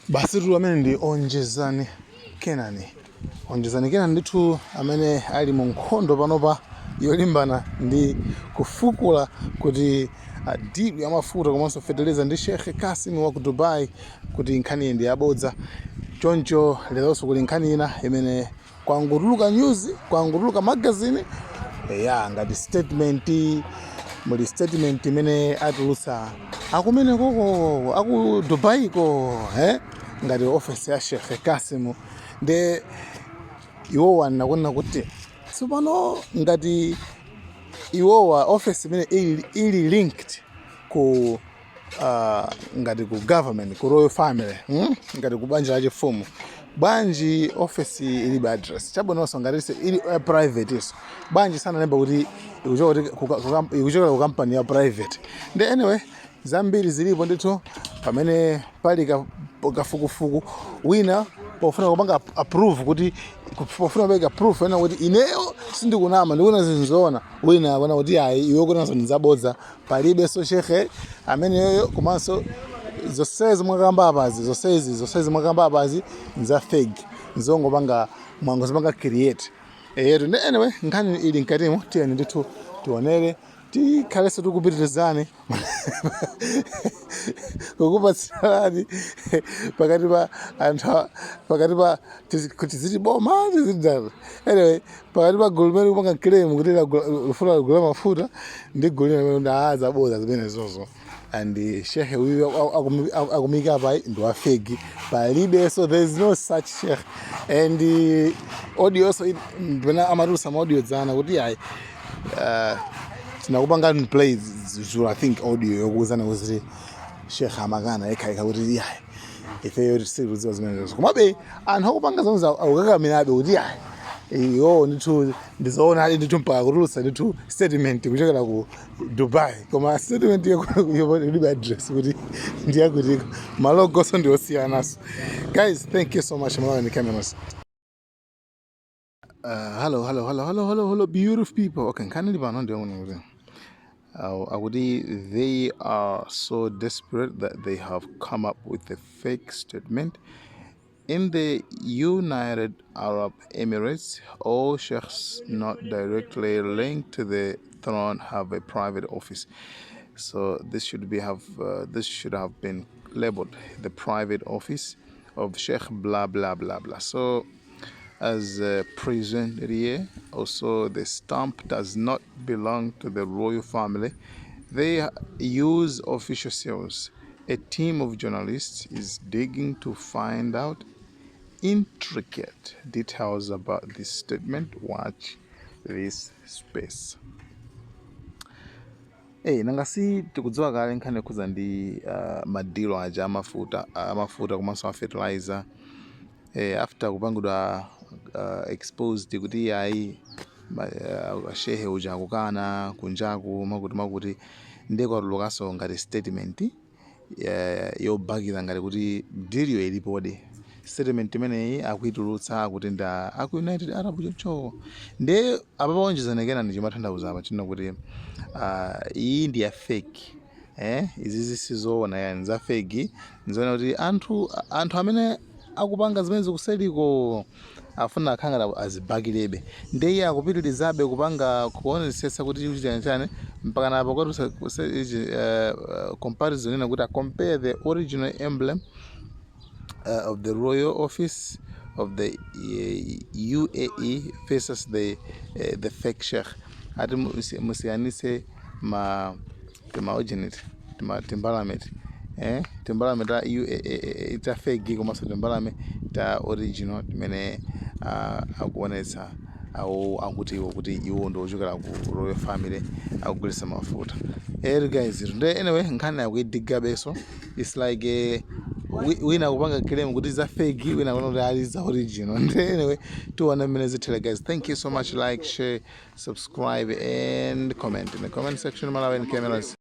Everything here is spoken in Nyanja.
basi tu amene ndi Onjezani Kenani. Onjezani Kenani ndithu amene ali mu nkhondo panopa yolimbana ndi kufukula kuti adilu ya mafuta komanso feteleza ndi Sheikh Kasim wa ku Dubai kuti nkhani ndi yabodza. Choncho leronso kuli nkhani ina imene kwangutuluka news, kwangutuluka magazine ya ngati statement, muli statement imene atulutsa akumene koko aku Dubai ko ngati office ya Sheikh Kasim nde iwowa nakuona kuti tsopano ngati iwowa office imene ili linked ku ngati ku government, ku royal family, ngati ku banja la chifumu, bwanji office ilibe address chabwinonso ngati ili private iso bwanji sanalemba kuti ikuchokera ku company ya private. Nde anyway zambiri zilipo ndithu pamene pali kafukufuku wina pofuna kupanga approve kuti pofuna kupanga proof ena kuti ineyo sindikunama ndikuna zinzoona, wina akona kuti ayi iwe kunazo ndizabodza palibe so shekhe amene yoyo komanso zonsezi mwakamba apazi nza fake nzongopanga mwango zipanga create yetu. Nde anyway nkhani ili mkatimo tiyeni ndithu tionere tikhalenso tikupitirizani kukupatsirani pakati pa anthu pakati pa kuti zitiboma zidala. Anyway pakati pa gulu limene kupanga claim kuti lufuna gula mafuta ndi gulu limene ndazabodza zimene zozo and Sheikh uyu akumika pai ndo afegi palibe, so there is no such Sheikh. And audio so bena amarusa audio zana kuti ayi tinakupanga play zulu I think audio yokuzana kuti Sheikh amakana ekhaika kuti yayi ifeyo siruziwa zimene zozo komabe anthu akupanga zonza akukakamirabe kuti yayi iyo ndithu ndizoona ali ndithu mpaka kutulutsa ndithu statement kuchokera ku Dubai koma statement ilibe address kuti ndiyakuti malogoso ndi osiyanaso. Guys, thank you so much Malawi and cameras. Hello beautiful people. Okay, kanali pano ndiyo they are so desperate that they have come up with a fake statement. In the United Arab Emirates, all sheikhs not directly linked to the throne have a private office. So this should have been labeled the private office of Sheikh blah blah blah blah. So as presented here, also the stamp does not belong to the royal family. They use official seals. A team of journalists is digging to find out intricate details about this statement. Watch this space. Nangasi tikudziwa kale nkhani kuza ndi madilo aja amafuta komanso fertilizer after kupangidwa exposed kuti ayi shehe uja akukana kunjaku makuti ndeko atulukaso ngati statement yobakira ngati kuti diliyo ilipode. Statement imeneyi akuitulutsa kuti nda aku United Arab cho nde apapo Onjezani Kenani ndichimatanthauza apa chino kuti iyi ndi ya fake izizi sizoona yani za fake nzoona kuti anthu amene akupanga zimene zikuseliko afuna akhangala azibakirebe nde iye akupitirizabe kupanga kuonetsetsa kuti uchitani chani mpaka napo kwatusa comparison ina kuti compare the original emblem of the royal office of the UAE versus the fake sheikh. Ati musianise originate timbalameti timbalameti ta UAE ita fake komanso timbalameti ta original timene akuonetsa au akutiwo kuti iwo ndo ochokera ku royal family akugulitsa mafuta. Guys, anyway nkhani akuidigabeso it's like wina kupanga claim kuti za fake wina kuti ali za original. Anyway 200 minutes till guys. Thank you so much. Like, share, subscribe and comment in the comment section. Malawi and cameras.